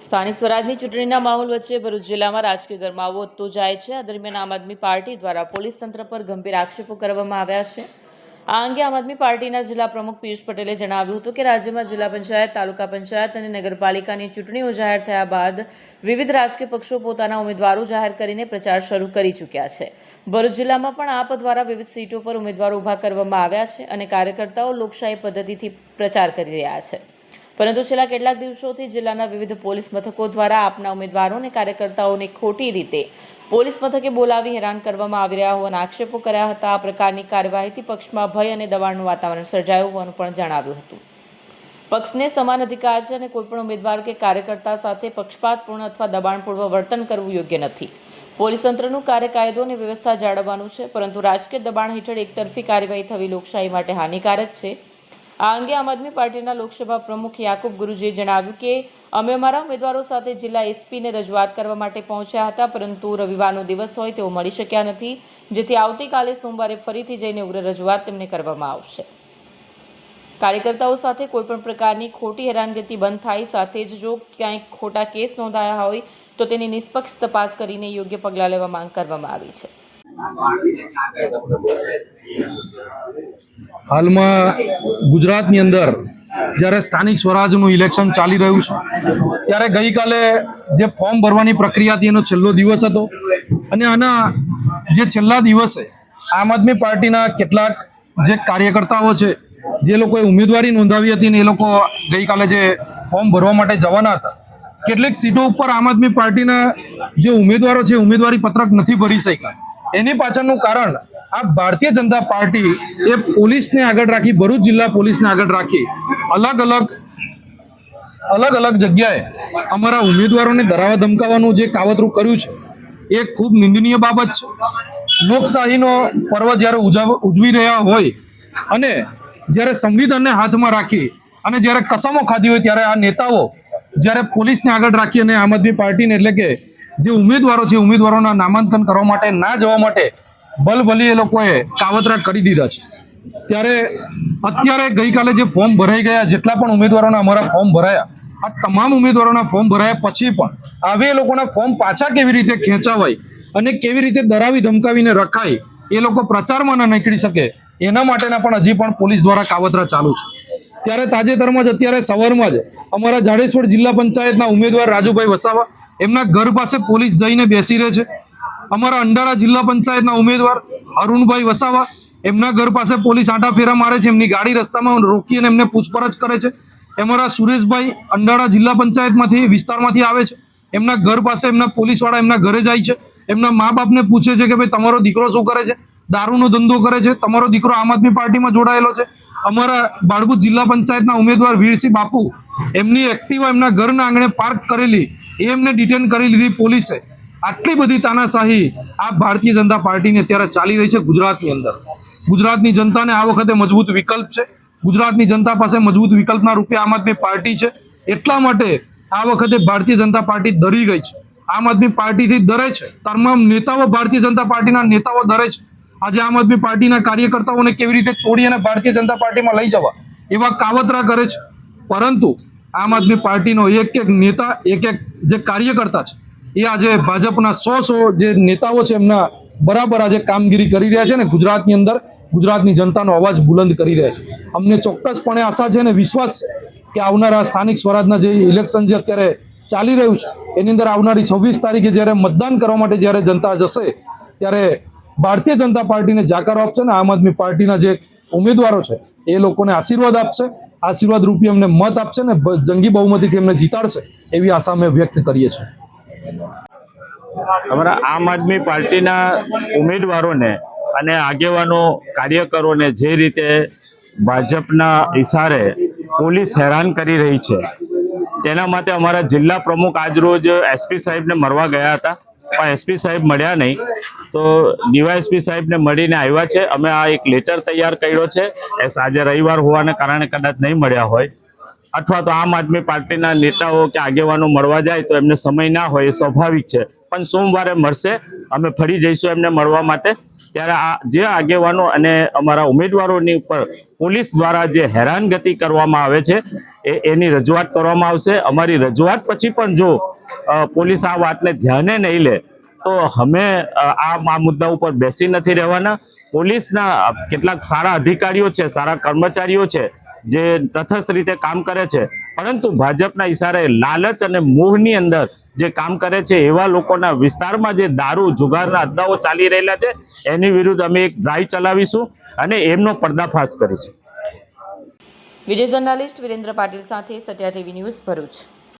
સ્થાનિક સ્વરાજની ચૂંટણીના માહોલ વચ્ચે ભરૂચ જિલ્લામાં રાજકીય ગરમાવો વધતો જાય છે। આ દરમિયાન આમ આદમી પાર્ટી દ્વારા પોલીસ તંત્ર પર ગંભીર આક્ષેપો કરવામાં આવ્યા છે। આ અંગે આમ આદમી પાર્ટીના જિલ્લા પ્રમુખ પિયુષ પટેલે જણાવ્યું હતું કે રાજ્યમાં જિલ્લા પંચાયત, તાલુકા પંચાયત અને નગરપાલિકાની ચૂંટણીઓ જાહેર થયા બાદ વિવિધ રાજકીય પક્ષો પોતાના ઉમેદવારો જાહેર કરીને પ્રચાર શરૂ કરી ચૂક્યા છે। ભરૂચ જિલ્લામાં પણ આપ દ્વારા વિવિધ સીટો પર ઉમેદવારો ઊભા કરવામાં આવ્યા છે અને કાર્યકર્તાઓ લોકશાહી પદ્ધતિથી પ્રચાર કરી રહ્યા છે। પરંતુ છેલ્લા કેટલાક દિવસોથી જિલ્લાના વિવિધ પોલીસ મથકો દ્વારા આપના ઉમેદવારો અને કાર્યકર્તાઓને ખોટી રીતે પોલીસ મથકે બોલાવી હેરાન કરવામાં આવી રહ્યા હોવાના આક્ષેપો કર્યા હતા। આ પ્રકારની કાર્યવાહીથી પક્ષમાં ભય અને દબાણનું વાતાવરણ સર્જાયું હોવાનું પણ જણાવ્યું હતું। પક્ષને સમાન અધિકાર છે અને કોઈપણ ઉમેદવાર કે કાર્યકર્તા સાથે પક્ષપાતપૂર્ણ અથવા દબાણપૂર્વક વર્તન કરવું યોગ્ય નથી। પોલીસ તંત્રનું કાર્ય કાયદો અને વ્યવસ્થા જાળવવાનું છે, પરંતુ રાજકીય દબાણ હેઠળ એકતરફી કાર્યવાહી થવી લોકશાહી માટે હાનિકારક છે। આ અંગે આમ આદમી પાર્ટીના લોકસભા પ્રમુખ યાકુબ ગુરુજીએ જણાવ્યું કે અમે અમારા ઉમેદવારો સાથે જિલ્લા એસપીને રજૂઆત કરવા માટે પહોંચ્યા હતા, પરંતુ રવિવારનો દિવસ હોય તેઓ મળી શક્યા નથી, જેથી આવતીકાલે સોમવારે ફરીથી જઈને ઉગ્ર રજૂઆત તેમને કરવામાં આવશે। કાર્યકર્તાઓ સાથે કોઈપણ પ્રકારની ખોટી હેરાનગતિ બંધ થાય, સાથે જ જો ક્યાંય ખોટા કેસ નોંધાયા હોય તો તેની નિષ્પક્ષ તપાસ કરીને યોગ્ય પગલાં લેવા માંગ કરવામાં આવી છે। હાલમાં ગુજરાતની અંદર જ્યારે સ્થાનિક સ્વરાજનું ઇલેક્શન ચાલી રહ્યું છે, ત્યારે ગઈકાલે જે ફોર્મ ભરવાની પ્રક્રિયા હતી એનો છેલ્લો દિવસ હતો અને આના જે છેલ્લા દિવસે આમ આદમી પાર્ટીના કેટલાક જે કાર્યકર્તાઓ છે, જે લોકોએ ઉમેદવારી નોંધાવી હતી ને એ લોકો ગઈકાલે જે ફોર્મ ભરવા માટે જવાના હતા, કેટલીક સીટો ઉપર આમ આદમી પાર્ટીના જે ઉમેદવારો છે ઉમેદવારી પત્રક નથી ભરી શક્યા। એની પાછળનું કારણ આ ભારતીય જનતા પાર્ટી એ પોલીસને આગળ રાખી, ભરૂચ જિલ્લા પોલીસને આગળ રાખી અલગ અલગ જગ્યાએ અમારા ઉમેદવારોને ડરાવા ધમકાવવાનું જે કાવતરું કર્યું છે એ ખૂબ નિંદનીય બાબત છે। લોકશાહીનો પર્વ જ્યારે ઉજવી રહ્યા હોય અને જ્યારે સંવિધાનને હાથમાં રાખી અને જ્યારે કસમો ખાધી હોય ત્યારે આ નેતાઓ જ્યારે પોલીસને આગળ રાખી અને આમ આદમી પાર્ટીને એટલે કે જે ઉમેદવારો છે ઉમેદવારોના નામાંકન કરવા માટે ના જવા માટે ભલભલી એ લોકોએ કાવતરા કરી દીધા છે। ત્યારે અત્યારે ગઈકાલે જે ફોર્મ ભરાઈ ગયા, જેટલા પણ ઉમેદવારોના અમારા ફોર્મ ભરાયા, આ તમામ ઉમેદવારોના ફોર્મ ભરાયા પછી પણ હવે એ લોકોના ફોર્મ પાછા કેવી રીતે ખેંચાવાય અને કેવી રીતે ડરાવી ધમકાવીને રખાય, એ લોકો પ્રચારમાં ન નીકળી શકે એના માટેના પણ હજી પણ પોલીસ દ્વારા કાવતરા ચાલુ છે। ત્યારે તાજેતરમાં જ અત્યારે સવારમાં જ અમારા જાડેશ્વર જિલ્લા પંચાયતના ઉમેદવાર રાજુભાઈ વસાવા એમના ઘર પાસે પોલીસ જઈને બેસી રહે છે। અમારા અંડાળા જિલ્લા પંચાયતના ઉમેદવાર અરુણભાઈ વસાવા એમના ઘર પાસે પોલીસ આંટા ફેરા મારે છે, એમની ગાડી રસ્તામાં રોકી અને એમને પૂછપરછ કરે છે। અમારા સુરેશભાઈ અંડાળા જિલ્લા પંચાયતમાંથી વિસ્તારમાંથી આવે છે, એમના ઘર પાસે એમના પોલીસવાળા એમના ઘરે જાય છે, એમના મા બાપને પૂછે છે કે ભાઈ તમારો દીકરો શું કરે છે, દારૂનો ધંધો કરે છે, તમારો દીકરો આમ આદમી પાર્ટીમાં જોડાયેલો છે। અમારા બાળભૂત જિલ્લા પંચાયતના ઉમેદવાર વીરસિંહ બાપુ એમની એક્ટિવા એમના ઘરના આંગણે પાર્ક કરેલી એ એમને ડિટેન કરી લીધી પોલીસે। આટલી બધી તાનાશાહી આ ભારતીય જનતા પાર્ટીની અત્યારે ચાલી રહી છે ગુજરાતની અંદર। ગુજરાતની જનતાને આ વખતે મજબૂત વિકલ્પ છે, ગુજરાતની જનતા પાસે મજબૂત વિકલ્પના રૂપે આમ આદમી પાર્ટી છે, એટલા માટે આ વખતે ભારતીય જનતા પાર્ટી ડરી ગઈ છે, આમ આદમી પાર્ટીથી ડરે છે। તમામ નેતાઓ ભારતીય જનતા પાર્ટીના નેતાઓ ડરે છે। આજે આમ આદમી પાર્ટીના કાર્યકર્તાઓને કેવી રીતે તોડી અને ભારતીય જનતા પાર્ટીમાં લઈ જવા એવા કાવતરા કરે છે, પરંતુ આમ આદમી પાર્ટીનો એક એક નેતા, એક એક જે કાર્યકર્તા છે એ આજે ભાજપના 100 જે નેતાઓ છે એમના બરાબર આજે કામગીરી કરી રહ્યા છે ને ગુજરાતની અંદર ગુજરાતની જનતાનો અવાજ બુલંદ કરી રહ્યા છે। અમને ચોક્કસપણે આશા છે અને વિશ્વાસ છે કે આવનારા સ્થાનિક સ્વરાજના જે ઇલેક્શન જે અત્યારે ચાલી રહ્યું છે એની અંદર આવનારી 26 તારીખે જ્યારે મતદાન કરવા માટે જ્યારે જનતા જશે ત્યારે ભારતીય જનતા પાર્ટીને જાકારો આપશે ને આમ આદમી પાર્ટીના જે ઉમેદવારો છે એ લોકોને આશીર્વાદ આપશે, આશીર્વાદ રૂપી અમને મત આપશે ને જંગી બહુમતીથી એમને જીતાડશે એવી આશા અમે વ્યક્ત કરીએ છીએ। અમારા આમ આદમી પાર્ટીના ઉમેદવારોને અને આગેવાનો કાર્યકરોને જે રીતે ભાજપના ઇશારે પોલીસ હેરાન કરી રહી છે તેના માટે અમારા જિલ્લા પ્રમુખ આજરોજ એસપી સાહેબને મળવા ગયા હતા, પણ એસપી સાહેબ મળ્યા નહીં, તો ડીવાયએસપી સાહેબને મળીને આવ્યા છે। અમે આ એક લેટર તૈયાર કર્યો છે, આજે રવિવાર હોવાને કારણે કદાચ નહીં મળ્યા હોય, અથવા તો આમ આદમી પાર્ટીના નેતાઓ કે આગેવાનો મળવા જાય તો એમને સમય ના હોય, એ સ્વાભાવિક છે, પણ સોમવારે મળશે, અમે ફરી જઈશું એમને મળવા માટે। ત્યારે આ જે આગેવાનો અને અમારા ઉમેદવારોની ઉપર પોલીસ દ્વારા જે હેરાનગતિ કરવામાં આવે છે એની રજૂઆત કરવામાં આવશે. અમારી રજૂઆત પછી પણ જો પોલીસ આ વાતને ધ્યાને નહીં લે તો અમે આ મુદ્દા ઉપર બેસી નથી રહેવાના. પોલીસના કેટલાક સારા અધિકારીઓ છે, સારા કર્મચારીઓ છે જે તટસ્થ રીતે કામ કરે છે, પરંતુ ભાજપના ઇશારે લાલચ અને મોહની અંદર જે કામ કરે છે એવા લોકોના વિસ્તારમાં જે દારૂ જુગારના અડ્ડાઓ ચાલી રહેલા છે એની વિરુદ્ધ અમે એક ડ્રાઈવ ચલાવીશું અને એમનો પર્દાફાશ કરીશું. વિડીયો જર્નાલિસ્ટ વિરેન્દ્ર પાટીલ સાથે સત્યા ટીવી ન્યૂઝ ભરૂચ.